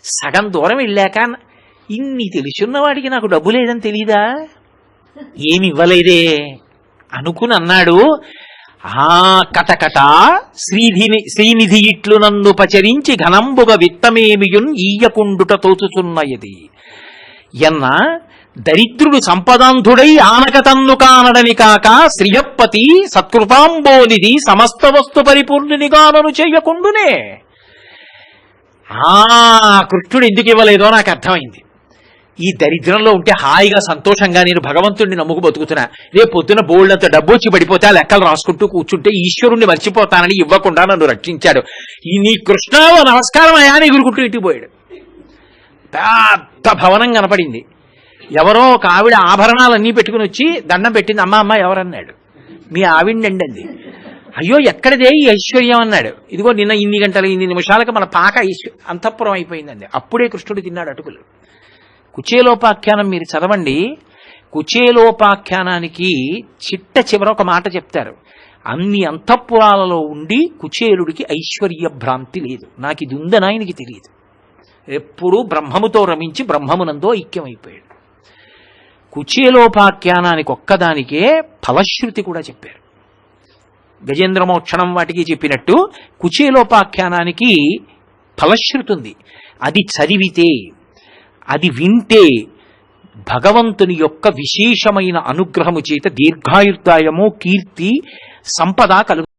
సగం దూరం వెళ్ళాక ఇన్ని తెలుసున్నవాడికి నాకు డబ్బు లేదని తెలీదా, ఏమి ఇవ్వలేదే అనుకుని అన్నాడు. ఆ కటకట శ్రీనిధి ఇట్లు నన్ను పచరించి ఘనంబుగ విత్తమేమియున్ ఈయకుండుట తోచుచున్నయది ఎన్న దరిద్రుడు సంపదాంధుడై ఆనక తన్ను కానడని కాక శ్రియప్పతి సత్కృతాంబోనిది సమస్త వస్తు పరిపూర్ణునిగానను చెయ్యకుండునే. కృష్ణుడు ఎందుకు ఇవ్వలేదో నాకు అర్థమైంది. ఈ దరిద్రంలో ఉంటే హాయిగా సంతోషంగా నేను భగవంతుడిని నమ్ముకు బతుకుతున్నా, రేపు పొద్దున బోల్డంత డబ్బు వచ్చి పడిపోతే ఆ లెక్కలు రాసుకుంటూ కూర్చుంటే ఈశ్వరుణ్ణి మర్చిపోతానని ఇవ్వకుండా నన్ను రక్షించాడు. ఈ నీ కృష్ణ నమస్కారం అయా అని ఎగురుకుంటూ ఇంటికి పోయాడు. పెద్ద భవనం కనపడింది. ఎవరో ఒక ఆవిడ ఆభరణాలన్నీ పెట్టుకుని వచ్చి దండం పెట్టింది. అమ్మ ఎవరన్నాడు. మీ ఆవిడండి అంది. అయ్యో ఎక్కడిదే ఈ ఐశ్వర్యం అన్నాడు. ఇదిగో నిన్న ఇన్ని గంటలు ఇన్ని నిమిషాలకు మన పాక అంతఃపురం అయిపోయిందండి. అప్పుడే కృష్ణుడు తిన్నాడు అటుకులు. కుచేలోపాఖ్యానం మీరు చదవండి. కుచేలోపాఖ్యానానికి చిట్ట చివర ఒక మాట చెప్తారు. అన్ని అంతఃపురాలలో ఉండి కుచేలుడికి ఐశ్వర్య భ్రాంతి లేదు. నాకు ఇది ఉందని ఆయనకి తెలియదు. ఎప్పుడూ బ్రహ్మముతో రమించి బ్రహ్మమునందో ఐక్యమైపోయాడు. కుచేలోపాఖ్యానానికి ఒక్కదానికే ఫలశ్రుతి కూడా చెప్పారు. గజేంద్రమోక్షణం వాటికి చెప్పినట్టు కుచేలోపాఖ్యానానికి ఫలశ్రుతి ఉంది. అది చదివితే, అది వింటే భగవంతుని యొక్క విశేషమైన అనుగ్రహము చేత దీర్ఘాయుర్దాయము, కీర్తి, సంపద కలుగు.